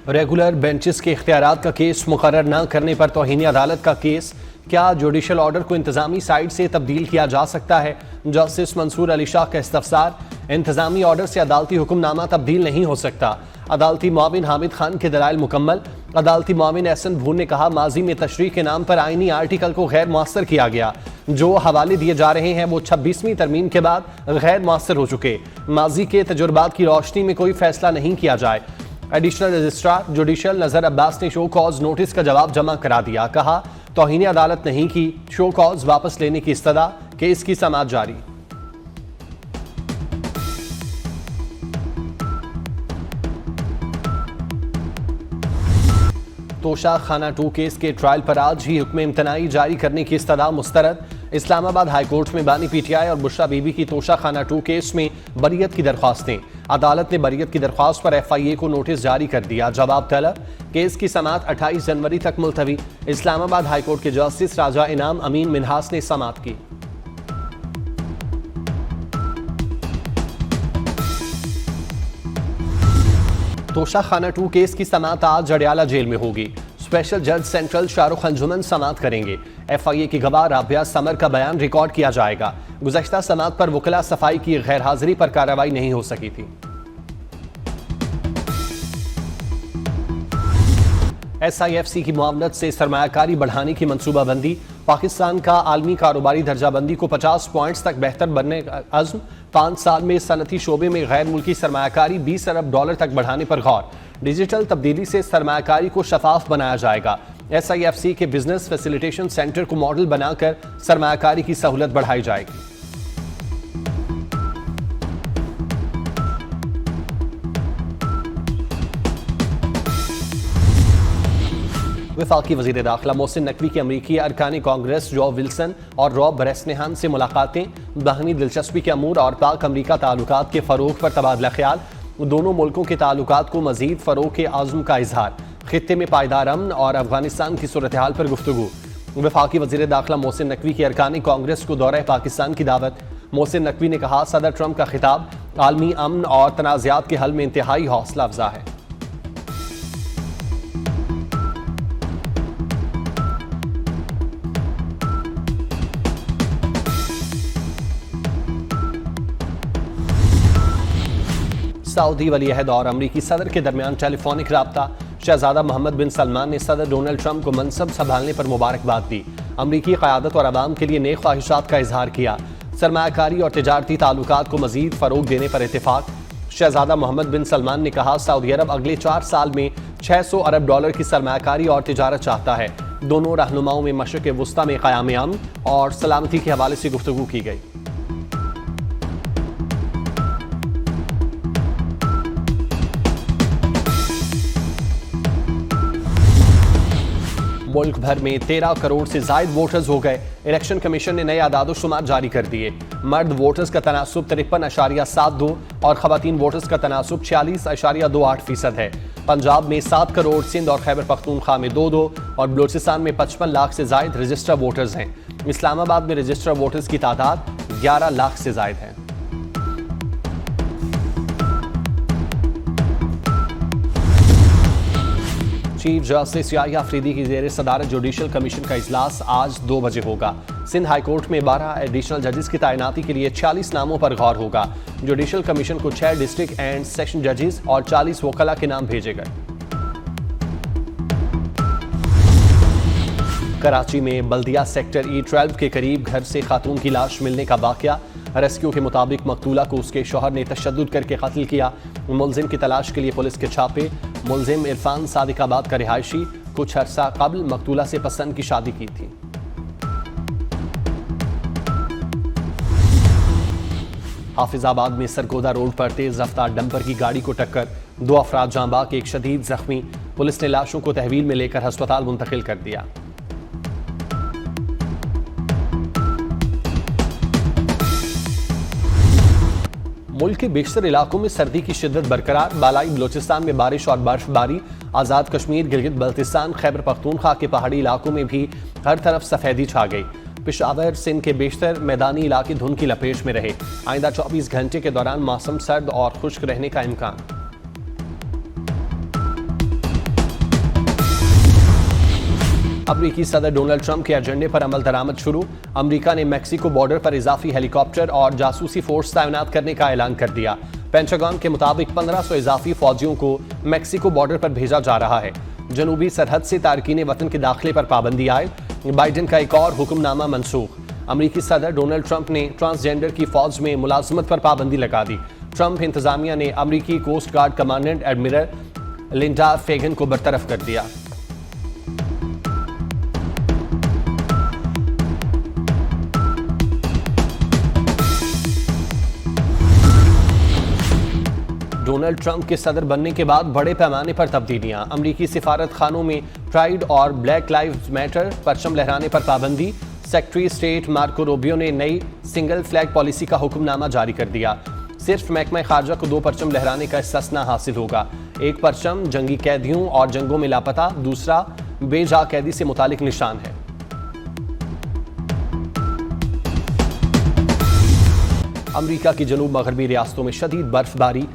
Regular benches के इख्तियारात का case मुकर्रर न करने पर तौहीन अदालत का केस, क्या जुडिशल ऑर्डर को इंतजामी साइड से तब्दील किया जा सकता है? जस्टिस मंसूर अली शाह का इस्तफसार, इंतजामी ऑर्डर से अदालती हुक्मनामा तब्दील नहीं हो सकता। अदालती मुआविन हामिद खान के दलाइल मुकम्मल। अदालती मुआविन एहसन भून ने कहा, माजी में तशरीह के नाम पर आईनी आर्टिकल को गैर मुअस्सर किया गया। जो हवाले दिए जा रहे हैं वो 26वीं तरमीम के बाद गैर मुअस्सर हो चुके। माजी के तजुर्बात की रोशनी में कोई फैसला नहीं किया जाए। एडिशनल रजिस्ट्रार जुडिशल नजर अब्बास ने शो कॉज नोटिस का जवाब जमा करा दिया। कहा, तौहीन अदालत नहीं की, शो कॉज वापस लेने की इस्तदा, केस की समाअत जारी। तोशा खाना 2 केस के ट्रायल पर आज ही हुक्म इम्तनाई जारी करने की इस्तदा मुस्तरद। इस्लामाबाद हाई कोर्ट में बानी पीटीआई और बुशरा बीबी की तोशा खाना 2 केस में बरियत की दरख्वास्तें। अदालत ने बरियत की दरख्वास्त पर FIA को नोटिस जारी कर दिया। जवाब तलब, केस की समाअत 28 जनवरी तक मुलतवी। इस्लामाबाद हाई कोर्ट के जस्टिस राजा इनाम अमीन मिन्हास ने समाअत की। तोशा खाना 2 केस की समाअत आज जड़ियाला जेल में होगी। स्पेशल जज सेंट्रल शाहरुख अंजुमन समाअत करेंगे। FIA की गवाह राबिया समर का बयान रिकॉर्ड किया जाएगा। गुज़श्ता समाअत पर वकला सफाई की गैर हाजिरी पर कार्रवाई नहीं हो सकी थी। SIFC की मुआवनत से सरमायाकारी बढ़ाने की मंसूबाबंदी। पाकिस्तान का आलमी कारोबारी दर्जाबंदी को 50 पॉइंट्स तक बेहतर बनने का अज़्म। 5 साल में सनती शोबे में गैर मुल्की सरमायाकारी $20 अरब तक बढ़ाने पर गौर। डिजिटल तब्दीली से सरमायाकारी को शफाफ बनाया जाएगा। SIFC के बिजनेस फैसिलिटेशन सेंटर को मॉडल बनाकर सरमायाकारी की सहूलत बढ़ाई जाएगी। वफाकी वज़ीर दाखिला मोहसिन नकवी की अमरीकी अरकान कांग्रेस जो विल्सन और रॉब ब्रेसनेहान से मुलाकातें। बाहमी दिलचस्पी के अमूर और पाक अमरीका ताल्लुकात के फ़रोग पर तबादला ख्याल। दोनों मुल्कों के ताल्लुकात को मज़ीद फ़रोग के आज़म का इजहार। खित्ते में पायदार अमन और अफगानिस्तान की सूरत हाल पर गुफ्तगू। वफाकी वज़ीर दाखिला मोहसिन नकवी की अरकान कांग्रेस को दौरा पाकिस्तान की दावत। मोहसिन नकवी ने कहा, सदर ट्रंप का खिताब आलमी अमन और तनाज़ात के हल में इंतहाई हौसला अफजा है। सऊदी वलीअहद और अमरीकी सदर के दरमियान टेलीफोनिक राब्ता। शहजादा मोहम्मद बिन सलमान ने सदर डोनाल्ड ट्रंप को मनसब संभालने पर मुबारकबाद दी। अमरीकी क़यादत और अवाम के लिए नेक ख्वाहिशात का इजहार किया। सरमायाकारी और तिजारती ताल्लुकात को मजीद फ़रोग देने पर इत्तेफाक। शहजादा मोहम्मद बिन सलमान ने कहा, सऊदी अरब अगले 4 साल में $600 अरब की सरमायाकारी और तिजारत चाहता है। दोनों रहनुमाओं में मशरिक़ वुस्ता में क़याम अमन और सलामती के हवाले से गुफ्तगू की गई। मुल्क भर में 13 करोड़ से जायद वोटर्स हो गए। इलेक्शन कमीशन ने नए आदाद-ओ-शुमार जारी कर दिए। मर्द वोटर्स का तनासुब 53.72 और खवातीन वोटर्स का तनासुब 46.28% है। पंजाब में 7 करोड़, सिंध और खैबर पख्तूनख्वा में 2-2 और बलूचिस्तान में 55 लाख से जायद रजिस्टर वोटर्स हैं। इस्लामाबाद में रजिस्टर वोटर्स की तादाद 11 लाख से जायद है। चीफ जस्टिस याहिया अफरीदी की ज़ेर सदारत जुडिशल कमीशन का इजलास आज 2 बजे होगा। सिंध हाई कोर्ट में 12 एडिशनल जजेस की तैनाती के लिए 40 नामों पर गौर होगा। जुडिशल कमीशन को 6 डिस्ट्रिक्ट एंड सेशन जजेस और 40 वकला के नाम भेजे गए। कराची में बल्दिया सेक्टर E12 के करीब घर से खातून की लाश मिलने का वाकया। रेस्क्यू के मुताबिक मकतूला को उसके शौहर ने तशद्दुद करके कत्ल किया। मुलजिम की तलाश के लिए पुलिस के छापे। मुलजिम इरफान सादिकाबाद का रिहायशी, कुछ अरसा कबल मकतूला से पसंद की शादी की थी। हाफिजाबाद में सरगोदा रोड पर तेज रफ्तार डंपर की गाड़ी को टक्कर। 2 अफराद जाँ बाक, एक शदीद जख्मी। पुलिस ने लाशों को तहवील में लेकर अस्पताल मुंतकिल कर दिया। मुल्क के बेशतर इलाकों में सर्दी की शिद्दत बरकरार। बालाई बलोचिस्तान में बारिश और बर्फबारी। आज़ाद कश्मीर, गिलगित बल्तिस्तान, खैबर पख्तूनख्वा के पहाड़ी इलाकों में भी हर तरफ सफेदी छा गई। पेशावर, सिंध के बेशतर मैदानी इलाके धुंध की लपेट में रहे। आइंदा 24 घंटे के दौरान मौसम सर्द और खुश्क रहने का इम्कान। अमरीकी सदर डोनाल्ड ट्रंप के एजेंडे पर अमल दरामद शुरू। अमरीका ने मैक्सिको बॉर्डर पर इजाफी हेलीकॉप्टर और जासूसी फोर्स तैनात करने का ऐलान कर दिया। पेंटागन के मुताबिक 1500 इजाफी फौजियों को मैक्सिको बॉर्डर पर भेजा जा रहा है। जनूबी सरहद से तारकीन वतन के दाखिले पर पाबंदी आयद। बाइडेन का एक और हुक्मनामा मनसूख। अमरीकी सदर डोनाल्ड ट्रंप ने ट्रांसजेंडर की फौज में मुलाजमत पर पाबंदी लगा दी। ट्रंप इंतजामिया ने अमरीकी coast guard commandant admiral Linda Fagan को बरतरफ कर दिया। डोनाल्ड ट्रंप के सदर बनने के बाद बड़े पैमाने पर तब्दीलियां। अमरीकी सिफारत खानों में प्राइड और ब्लैक लाइव्स मैटर परचम लहराने पर पाबंदी। सेक्रेटरी स्टेट मार्को रूबियो ने नई सिंगल फ्लैग पॉलिसी का हुक्मनामा जारी कर दिया। सिर्फ महकमा खारजा को 2 परचम लहराने का इस्तिस्ना हासिल होगा। एक परचम जंगी कैदियों और जंगों में लापता, दूसरा बेजा कैदी से मुतालिक निशान है। अमरीका की जनूब मगरबी रियासतों में शदीद बर्फबारी,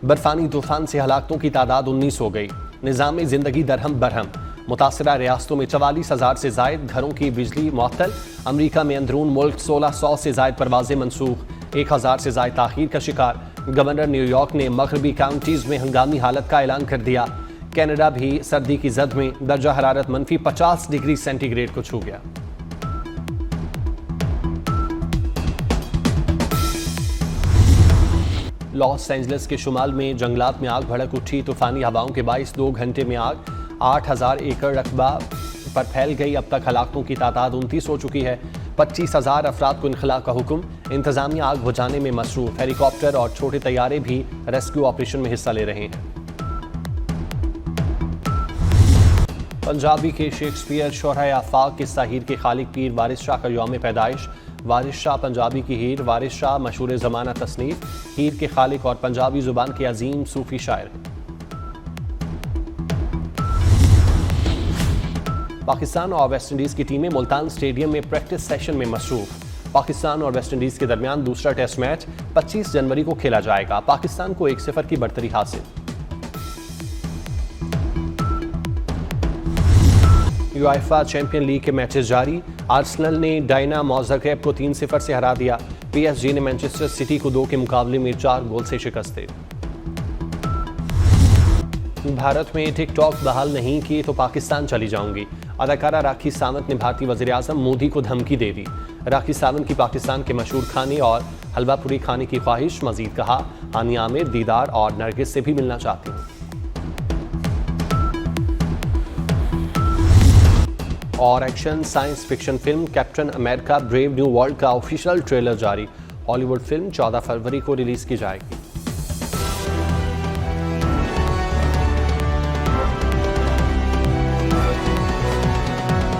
बर्फानी तूफान से हलाकतों की तादाद 19 हो गई। निज़ाम जिंदगी दरहम बरहम। मुतासरा रियासतों में 44,000 से जायद घरों की बिजली मुअत्तल। अमरीका में अंदरून मुल्क 1600 से जायद परवाजें मनसूख। 1000 से जायद ताखीर का शिकार। गवर्नर न्यूयॉर्क ने मगरबी काउंटीज में हंगामी हालत का ऐलान कर दिया। कनाडा भी सर्दी की जद में दर्जा हरारत -50 डिग्री सेंटीग्रेड को छू गया। लॉस एंजलिस के शुमाल में जंगलात में आग भड़क उठी। तूफानी हवाओं के बाइस 2 घंटे में आग 8000 एकड़ रकबा पर फैल गई। अब तक हलाकतों की तादाद 29 हो चुकी है। 25,000 अफराद को इनखला का हुक्म। इंतजामिया आग बुझाने में मसरूफ। हेलीकॉप्टर और छोटे तैयारे भी रेस्क्यू ऑपरेशन में हिस्सा ले रहे हैं। पंजाबी के शेक्सपियर शोहरा आफाक किस्सा हीर के खालिक पीर वारिस शाह का यौम पैदाइश। वारिस शाह पंजाबी की हीर। वारिस शाह मशहूर ज़माना तसनीफ, हीर के खालिक और पंजाबी जुबान के अजीम सूफी शायर हैं। पाकिस्तान और वेस्ट इंडीज की टीमें मुल्तान स्टेडियम में प्रैक्टिस सेशन में मसरूफ। पाकिस्तान और वेस्ट इंडीज के दरमियान दूसरा टेस्ट मैच 25 जनवरी को खेला जाएगा। पाकिस्तान को 1-0 की बढ़तरी हासिल। यूएफए चैंपियन लीग के मैचेस जारी। आर्सेनल ने डायनामो ज़ाग्रेब को 3-0 से हरा दिया। पीएसजी ने मैनचेस्टर सिटी को 2 के मुकाबले में 4 गोल से शिकस्त दी। भारत में टिकटॉक बहाल नहीं की तो पाकिस्तान चली जाऊंगी। अदाकारा राखी सावंत ने भारतीय वज़ीर-ए-आज़म मोदी को धमकी दे दी। राखी सावंत की पाकिस्तान के मशहूर खाने और हलवा पूरी खाने की ख्वाहिश। मजीद कहा, हानिया आमिर, दीदार और नरगिस से भी मिलना चाहती हूँ। और action science fiction film captain America brave new world का ऑफिशियल ट्रेलर जारी। हॉलीवुड फिल्म 14 फरवरी को रिलीज की जाएगी।